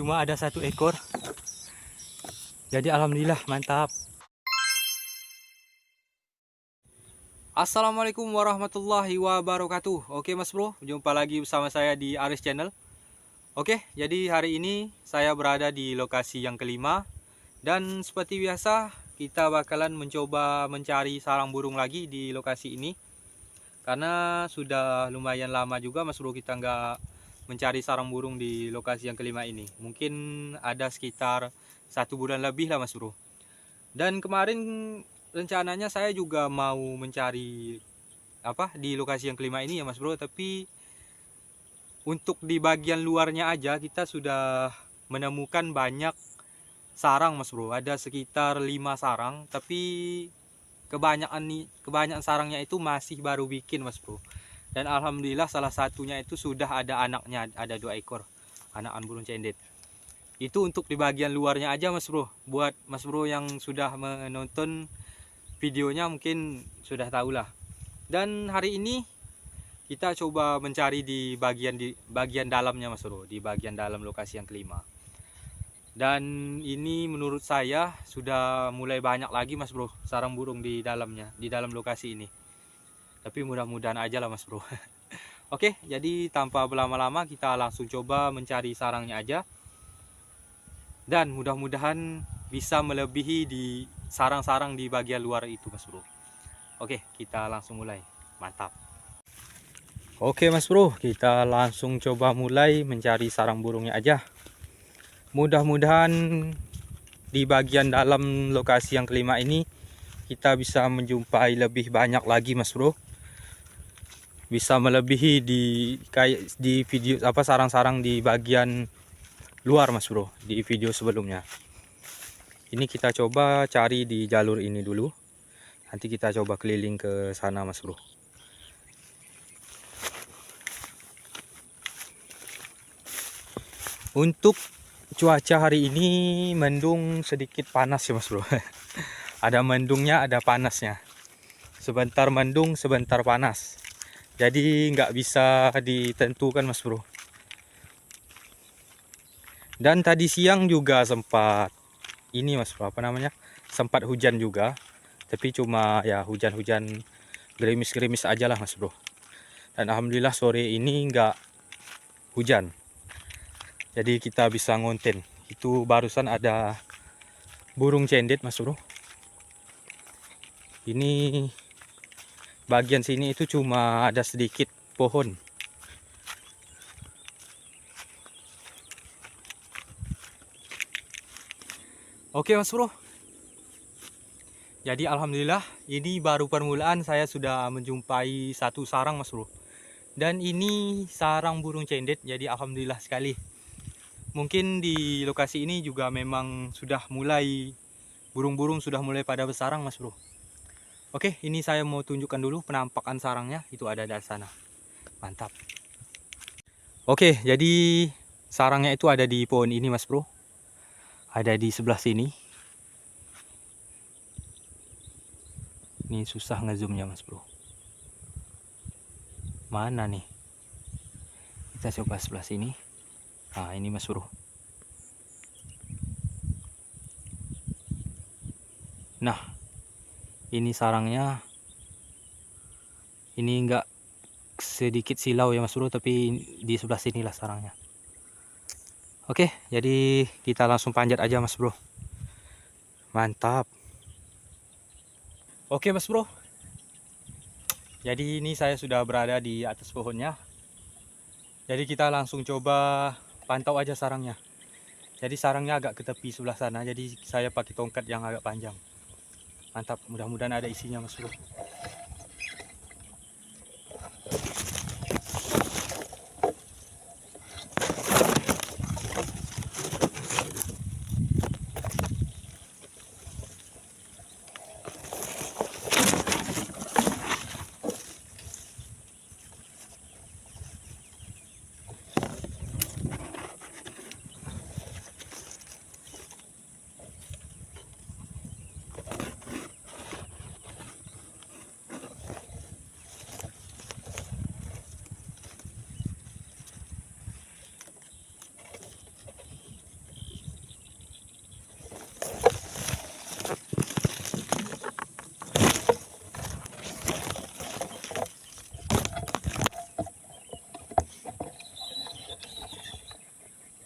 cuma ada 1 ekor. Jadi alhamdulillah mantap. Assalamualaikum warahmatullahi wabarakatuh. Oke Mas Bro, jumpa lagi bersama saya di Aris Channel. Oke, jadi hari ini saya berada di lokasi yang kelima. Dan seperti biasa, kita bakalan mencoba mencari sarang burung lagi di lokasi ini. Karena sudah lumayan lama juga Mas Bro kita nggak mencari sarang burung di lokasi yang kelima ini. Mungkin ada sekitar 1 bulan lebih lah Mas Bro. Dan kemarin rencananya saya juga mau mencari di lokasi yang kelima ini ya Mas Bro, tapi untuk di bagian luarnya aja kita sudah menemukan banyak sarang Mas Bro. Ada sekitar 5 sarang, tapi kebanyakan sarangnya itu masih baru bikin Mas Bro. Dan alhamdulillah salah satunya itu sudah ada anaknya, ada 2 ekor anakan burung cendet. Itu untuk di bagian luarnya aja Mas Bro. Buat Mas Bro yang sudah menonton videonya mungkin sudah tahu lah. Dan hari ini kita coba mencari di bagian dalamnya Mas Bro, di bagian dalam lokasi yang kelima. Dan ini menurut saya sudah mulai banyak lagi Mas Bro sarang burung di dalamnya, di dalam lokasi ini. Tapi mudah-mudahan aja lah Mas Bro. Oke, jadi tanpa berlama-lama kita langsung coba mencari sarangnya aja. Dan mudah-mudahan bisa melebihi di sarang-sarang di bagian luar itu Mas Bro. Oke, kita langsung mulai. Mantap. Oke Mas Bro, kita langsung coba mulai mencari sarang burungnya aja. Mudah-mudahan di bagian dalam lokasi yang kelima ini kita bisa menjumpai lebih banyak lagi Mas Bro. Bisa melebihi di video sarang-sarang di bagian luar Mas Bro, di video sebelumnya. Ini kita coba cari di jalur ini dulu. Nanti kita coba keliling ke sana Mas Bro. Untuk cuaca hari ini mendung sedikit panas ya Mas Bro. Ada mendungnya, ada panasnya. Sebentar mendung, sebentar panas. Jadi nggak bisa ditentukan Mas Bro. Dan tadi siang juga sempat Mas Bro, sempat hujan juga. Tapi cuma ya hujan-hujan gerimis-gerimis aja lah Mas Bro. Dan alhamdulillah sore ini nggak hujan. Jadi kita bisa ngonten. Itu barusan ada burung cendet Mas Bro. Ini bagian sini itu cuma ada sedikit pohon. Oke Mas Bro. Jadi alhamdulillah ini baru permulaan saya sudah menjumpai 1 sarang Mas Bro. Dan ini sarang burung cendet, jadi alhamdulillah sekali. Mungkin di lokasi ini juga memang sudah mulai burung-burung sudah mulai pada bersarang Mas Bro. Oke, ini saya mau tunjukkan dulu penampakan sarangnya, itu ada di sana. Mantap. Oke, jadi sarangnya itu ada di pohon ini Mas Bro. Ada di sebelah sini. Ini susah ngezoomnya Mas Bro. Mana nih? Kita coba sebelah sini. Nah ini Mas Bro. Nah ini sarangnya. Ini enggak sedikit silau ya Mas Bro, tapi di sebelah sinilah sarangnya. Oke, jadi kita langsung panjat aja Mas Bro. Mantap. Oke Mas Bro. Jadi ini saya sudah berada di atas pohonnya. Jadi kita langsung coba pantau aja sarangnya. Jadi sarangnya agak ke tepi sebelah sana. Jadi saya pakai tongkat yang agak panjang. Mantap, mudah-mudahan ada isinya Mas Bro.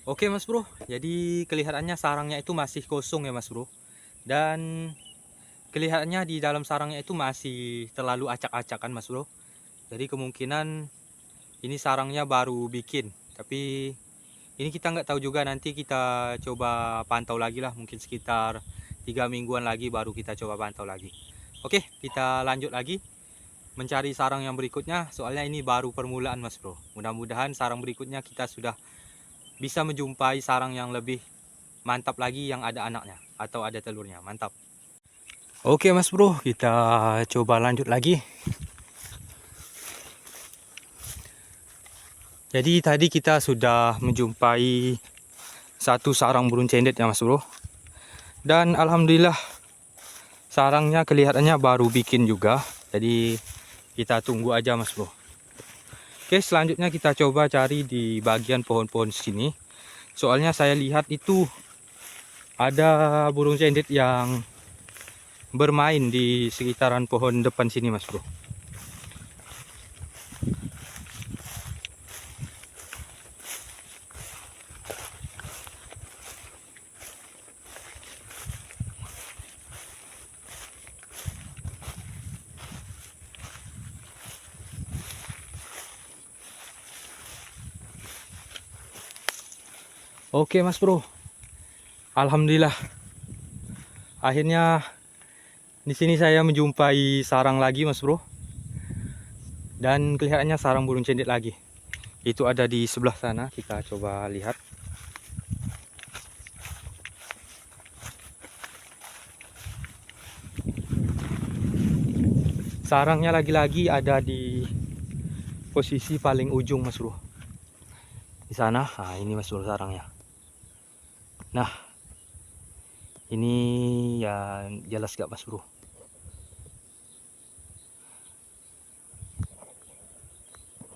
Oke Mas Bro, jadi kelihatannya sarangnya itu masih kosong ya Mas Bro. Dan kelihatannya di dalam sarangnya itu masih terlalu acak-acakan Mas Bro. Jadi kemungkinan ini sarangnya baru bikin. Tapi ini kita nggak tahu juga, nanti kita coba pantau lagi lah. Mungkin sekitar 3 mingguan lagi baru kita coba pantau lagi. Oke, kita lanjut lagi mencari sarang yang berikutnya. Soalnya ini baru permulaan Mas Bro. Mudah-mudahan sarang berikutnya kita sudah bisa menjumpai sarang yang lebih mantap lagi, yang ada anaknya atau ada telurnya. Mantap. Oke Mas Bro, kita coba lanjut lagi. Jadi tadi kita sudah menjumpai satu sarang burung cendet ya Mas Bro. Dan alhamdulillah sarangnya kelihatannya baru bikin juga. Jadi kita tunggu aja Mas Bro. Oke, selanjutnya kita coba cari di bagian pohon-pohon sini. Soalnya saya lihat itu ada burung cendet yang bermain di sekitaran pohon depan sini Mas Bro. Oke Mas Bro, alhamdulillah akhirnya di sini saya menjumpai sarang lagi Mas Bro. Dan kelihatannya sarang burung cendet lagi. Itu ada di sebelah sana, kita coba lihat. Sarangnya lagi-lagi ada di posisi paling ujung Mas Bro. Di sana, nah ini Mas Bro sarangnya. Nah, ini ya jelas gak Mas Bro?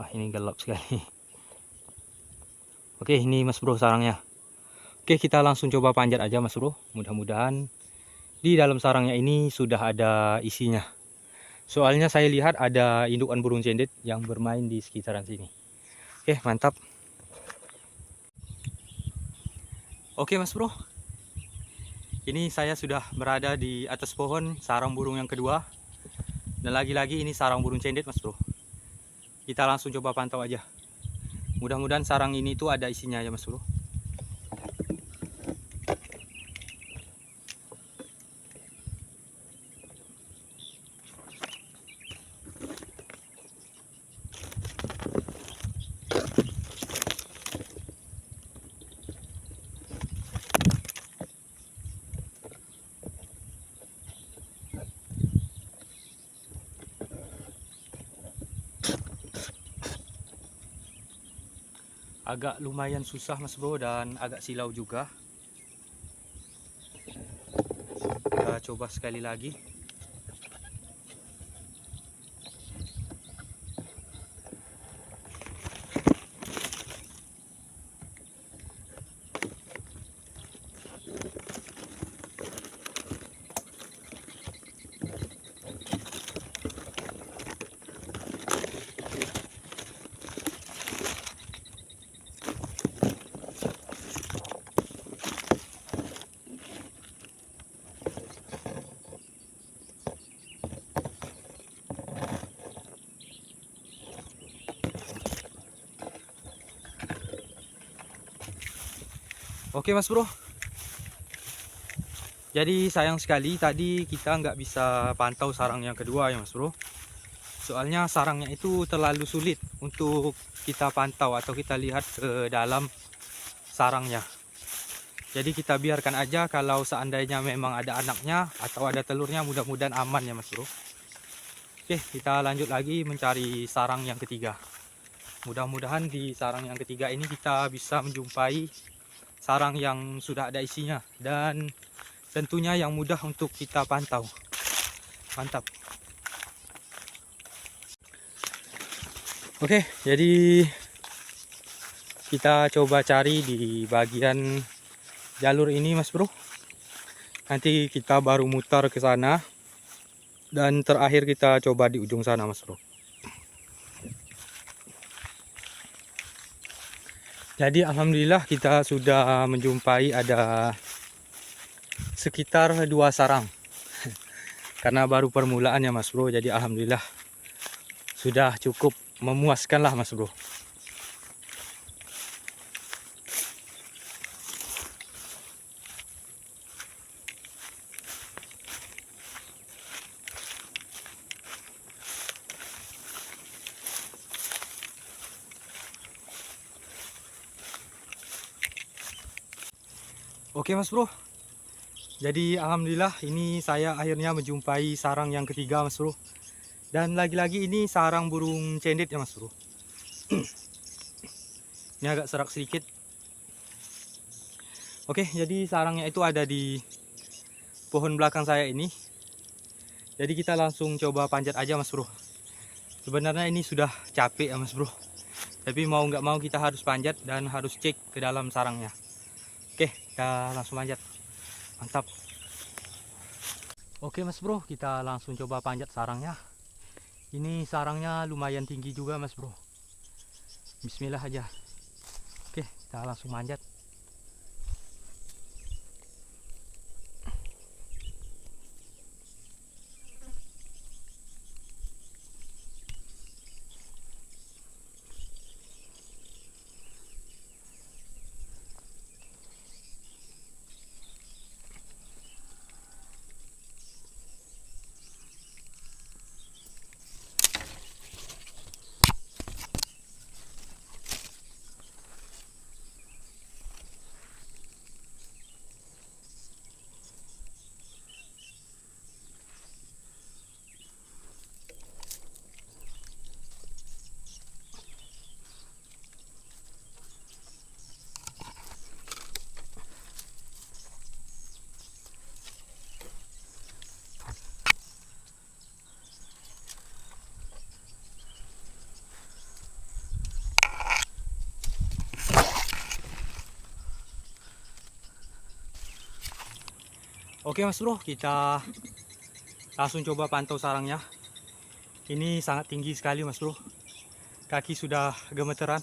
Wah, ini gelap sekali. Oke, ini Mas Bro sarangnya. Oke, kita langsung coba panjat aja Mas Bro. Mudah-mudahan di dalam sarangnya ini sudah ada isinya. Soalnya saya lihat ada indukan burung cendet yang bermain di sekitaran sini. Oke, mantap. Oke Mas Bro, ini saya sudah berada di atas pohon sarang burung yang kedua. Dan lagi-lagi ini sarang burung cendet Mas Bro. Kita langsung coba pantau aja. Mudah-mudahan sarang ini tuh ada isinya ya Mas Bro. Agak lumayan susah Mas Bro dan agak silau juga. Kita coba sekali lagi. Oke Mas Bro, jadi sayang sekali tadi kita nggak bisa pantau sarang yang kedua ya Mas Bro. Soalnya sarangnya itu terlalu sulit untuk kita pantau atau kita lihat ke dalam sarangnya. Jadi kita biarkan aja, kalau seandainya memang ada anaknya atau ada telurnya, mudah-mudahan aman ya Mas Bro. Oke, kita lanjut lagi mencari sarang yang ketiga. Mudah-mudahan di sarang yang ketiga ini kita bisa menjumpai sarang yang sudah ada isinya dan tentunya yang mudah untuk kita pantau. Mantap. Oke, jadi kita coba cari di bagian jalur ini Mas Bro. Nanti kita baru mutar ke sana. Dan terakhir kita coba di ujung sana, Mas Bro. Jadi alhamdulillah kita sudah menjumpai ada sekitar 2 sarang. Karena baru permulaan ya Mas Bro. Jadi alhamdulillah sudah cukup memuaskan lah Mas Bro. Oke Mas Bro, jadi alhamdulillah ini saya akhirnya menjumpai sarang yang ketiga Mas Bro. Dan lagi-lagi ini sarang burung cendet ya Mas Bro. Ini agak serak sedikit. Oke, jadi sarangnya itu ada di pohon belakang saya ini. Jadi kita langsung coba panjat aja Mas Bro. Sebenarnya ini sudah capek ya Mas Bro, tapi mau nggak mau kita harus panjat dan harus cek ke dalam sarangnya. Oke, kita langsung panjat. Mantap. Oke Mas Bro, kita langsung coba panjat sarangnya. Ini sarangnya lumayan tinggi juga Mas Bro. Bismillah aja. Oke, kita langsung manjat. Oke Mas Bro, kita langsung coba pantau sarangnya. Ini sangat tinggi sekali Mas Bro. Kaki sudah gemeteran.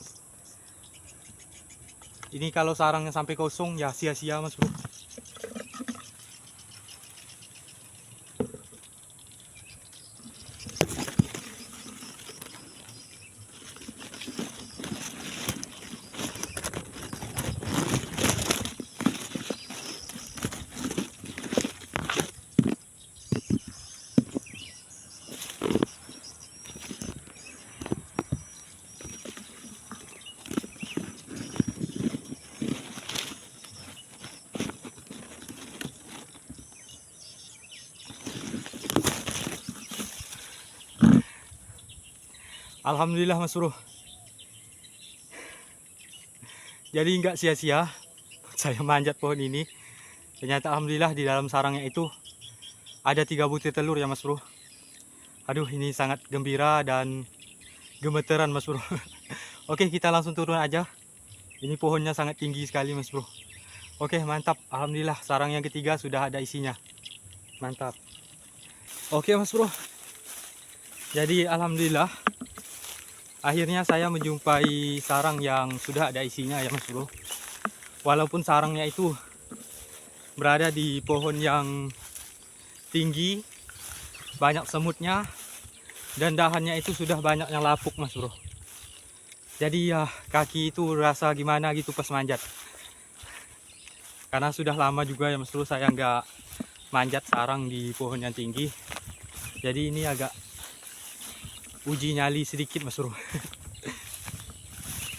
Ini kalau sarangnya sampai kosong ya sia-sia Mas Bro. Alhamdulillah Mas Bro. Jadi nggak sia-sia saya manjat pohon ini. Ternyata alhamdulillah di dalam sarangnya itu ada 3 butir telur ya Mas Bro. Aduh, ini sangat gembira dan gemeteran Mas Bro. Oke, kita langsung turun aja. Ini pohonnya sangat tinggi sekali Mas Bro. Oke, mantap. Alhamdulillah sarang yang ketiga sudah ada isinya. Mantap. Oke Mas Bro. Jadi alhamdulillah akhirnya saya menjumpai sarang yang sudah ada isinya ya Mas Bro. Walaupun sarangnya itu berada di pohon yang tinggi, banyak semutnya, dan dahannya itu sudah banyak yang lapuk Mas Bro. Jadi ya kaki itu rasa gimana gitu pas manjat. Karena sudah lama juga ya Mas Bro saya nggak manjat sarang di pohon yang tinggi. Jadi ini agak uji nyali sedikit Mas Bro.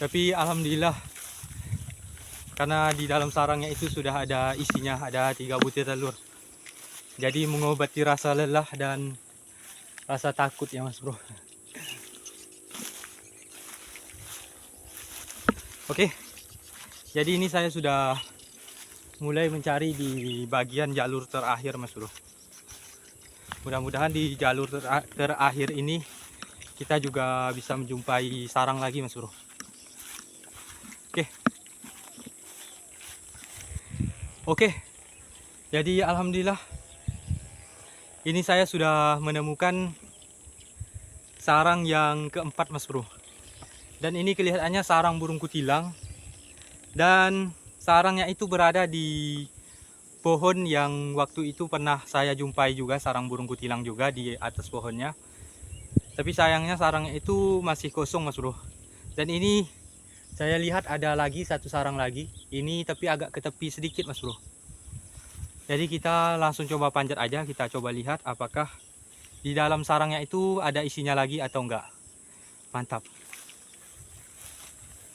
Tapi alhamdulillah karena di dalam sarangnya itu sudah ada isinya, ada 3 butir telur. Jadi mengobati rasa lelah dan rasa takut ya Mas Bro. Oke, jadi ini saya sudah mulai mencari di bagian jalur terakhir Mas Bro. Mudah-mudahan di jalur terakhir ini kita juga bisa menjumpai sarang lagi Mas Bro. Oke. Jadi alhamdulillah ini saya sudah menemukan sarang yang keempat mas bro. Dan ini kelihatannya sarang burung kutilang. Dan sarangnya itu berada di pohon yang waktu itu pernah saya jumpai juga, sarang burung kutilang juga di atas pohonnya. Tapi sayangnya sarangnya itu masih kosong mas bro. Dan ini saya lihat ada lagi satu sarang lagi. Ini tapi agak ke tepi sedikit mas bro. Jadi kita langsung coba panjat aja, kita coba lihat apakah di dalam sarangnya itu ada isinya lagi atau enggak. Mantap.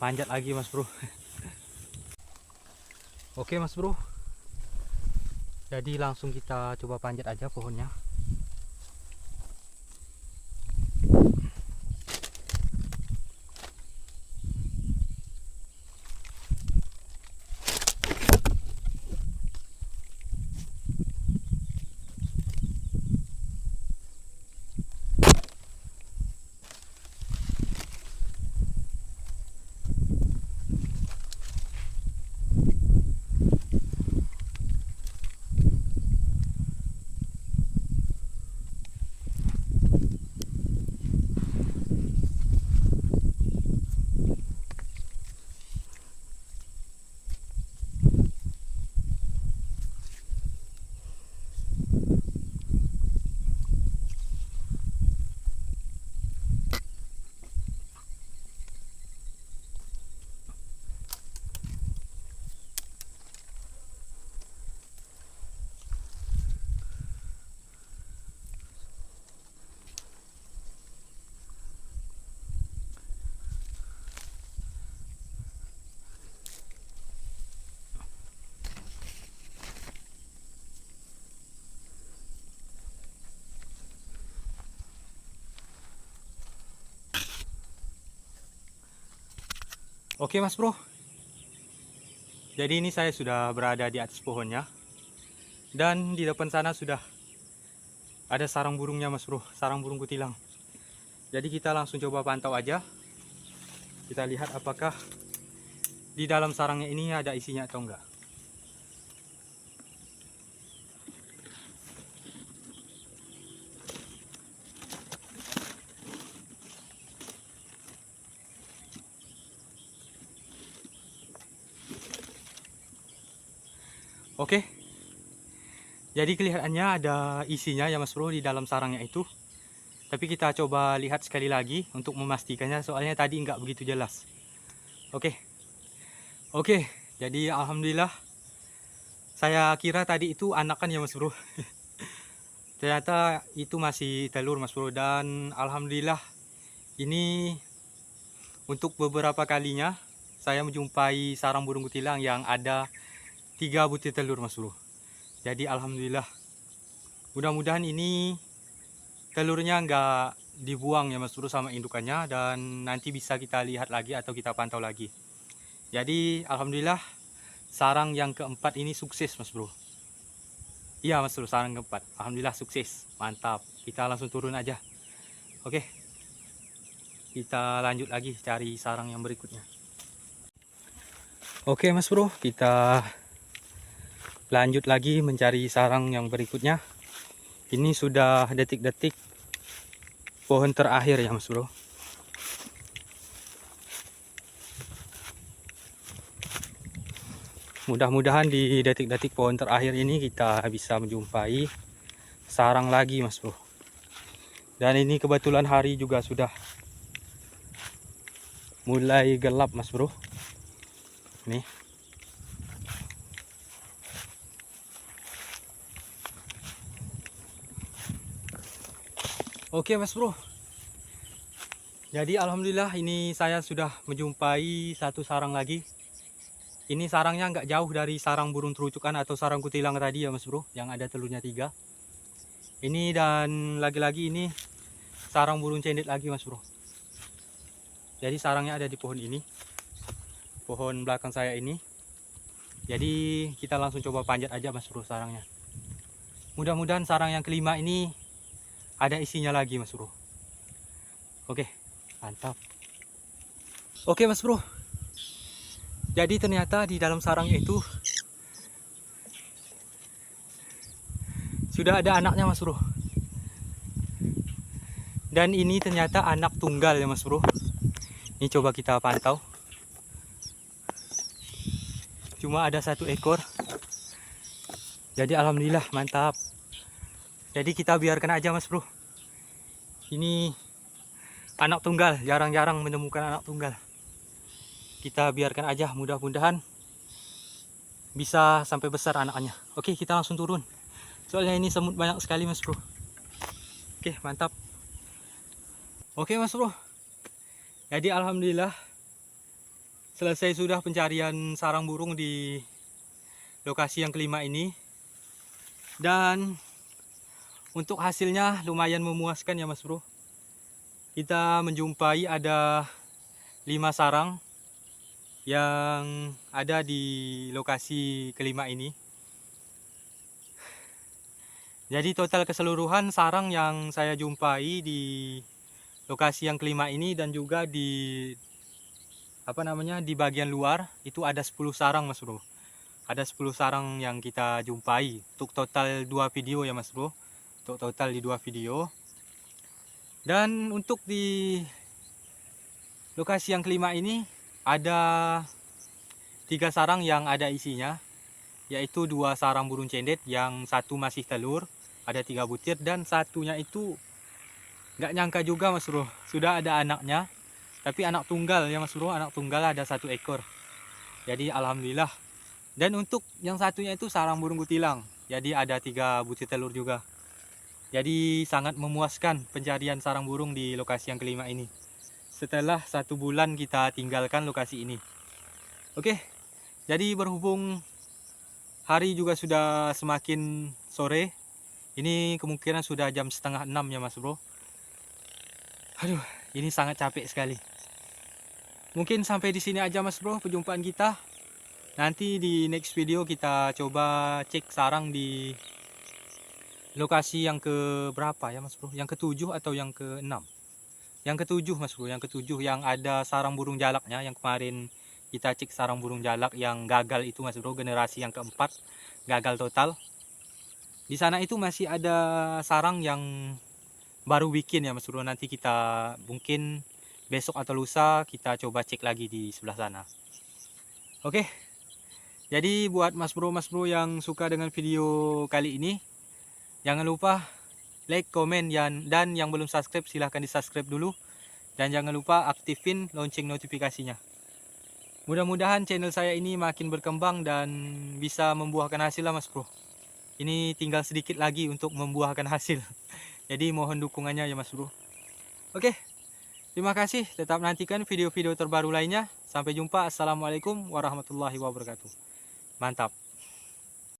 Panjat lagi mas bro. Oke mas bro. Jadi langsung kita coba panjat aja pohonnya. Oke mas bro. Jadi ini saya sudah berada di atas pohonnya. Dan di depan sana sudah ada sarang burungnya mas bro, sarang burung kutilang. Jadi kita langsung coba pantau aja. Kita lihat apakah di dalam sarangnya ini ada isinya atau enggak. Oke. Jadi kelihatannya ada isinya ya mas bro di dalam sarangnya itu. Tapi kita coba lihat sekali lagi untuk memastikannya, soalnya tadi nggak begitu jelas. Oke. Oke, jadi alhamdulillah. Saya kira tadi itu anakan ya mas bro. Ternyata itu masih telur mas bro. Dan alhamdulillah ini untuk beberapa kalinya saya menjumpai sarang burung kutilang yang ada 3 butir telur mas bro. Jadi alhamdulillah. Mudah-mudahan ini telurnya nggak dibuang ya mas bro sama indukannya, dan nanti bisa kita lihat lagi atau kita pantau lagi. Jadi alhamdulillah sarang yang keempat ini sukses mas bro. Iya mas bro, sarang keempat alhamdulillah sukses, mantap. Kita langsung turun aja. Oke, kita lanjut lagi cari sarang yang berikutnya. Oke mas bro, kita lanjut lagi mencari sarang yang berikutnya. Ini sudah detik-detik pohon terakhir ya mas bro. Mudah-mudahan di detik-detik pohon terakhir ini kita bisa menjumpai sarang lagi mas bro. Dan ini kebetulan hari juga sudah mulai gelap mas bro. Nih. Oke mas bro. Jadi alhamdulillah ini saya sudah menjumpai satu sarang lagi. Ini sarangnya nggak jauh dari sarang burung terucukan atau sarang kutilang tadi ya mas bro, yang ada telurnya 3. Ini dan lagi-lagi ini sarang burung cendet lagi mas bro. Jadi sarangnya ada di pohon ini, pohon belakang saya ini. Jadi kita langsung coba panjat aja mas bro sarangnya. Mudah-mudahan sarang yang kelima ini ada isinya lagi mas bro. Oke, mantap. Oke mas bro, jadi ternyata di dalam sarangnya itu sudah ada anaknya Mas Bro. Dan ini ternyata anak tunggal ya Mas Bro. Ini coba kita pantau. Cuma ada 1 ekor. Jadi alhamdulillah mantap. Jadi kita biarkan aja Mas Bro. Ini anak tunggal, jarang-jarang menemukan anak tunggal. Kita biarkan aja, mudah-mudahan bisa sampai besar anaknya. Oke, kita langsung turun. Soalnya ini semut banyak sekali Mas Bro. Oke, mantap. Oke Mas Bro. Jadi alhamdulillah selesai sudah pencarian sarang burung di lokasi yang kelima ini. Dan untuk hasilnya lumayan memuaskan ya Mas Bro. Kita menjumpai ada 5 sarang yang ada di lokasi kelima ini. Jadi total keseluruhan sarang yang saya jumpai di lokasi yang kelima ini dan juga di di bagian luar itu ada 10 sarang Mas Bro. Ada 10 sarang yang kita jumpai untuk total 2 video ya Mas Bro. Untuk total di 2 video. Dan untuk di lokasi yang kelima ini ada 3 sarang yang ada isinya, yaitu 2 sarang burung cendet yang 1 masih telur, ada 3 butir, dan satunya itu nggak nyangka juga Mas Bro, sudah ada anaknya, tapi anak tunggal ya Mas Bro, anak tunggal ada 1 ekor. Jadi alhamdulillah. Dan untuk yang satunya itu sarang burung kutilang, jadi ada 3 butir telur juga. Jadi sangat memuaskan pencarian sarang burung di lokasi yang kelima ini. Setelah 1 bulan kita tinggalkan lokasi ini. Oke, jadi berhubung hari juga sudah semakin sore, ini kemungkinan sudah jam setengah 6 ya Mas Bro. Aduh, ini sangat capek sekali. Mungkin sampai di sini aja Mas Bro perjumpaan kita. Nanti di next video kita coba cek sarang di lokasi yang ke berapa ya Mas Bro? Yang ke-7 atau yang ke-6? Yang ke-7 Mas Bro, yang ke-7 yang ada sarang burung jalaknya, yang kemarin kita cek sarang burung jalak yang gagal itu Mas Bro, generasi yang keempat, gagal total. Di sana itu masih ada sarang yang baru bikin ya Mas Bro. Nanti kita mungkin besok atau lusa kita coba cek lagi di sebelah sana. Oke. Jadi buat Mas Bro yang suka dengan video kali ini, jangan lupa like, komen, dan yang belum subscribe silahkan di subscribe dulu. Dan jangan lupa aktifin lonceng notifikasinya. Mudah-mudahan channel saya ini makin berkembang dan bisa membuahkan hasil lah Mas Bro. Ini tinggal sedikit lagi untuk membuahkan hasil. Jadi mohon dukungannya ya Mas Bro. Oke, terima kasih. Tetap nantikan video-video terbaru lainnya. Sampai jumpa. Assalamualaikum warahmatullahi wabarakatuh. Mantap.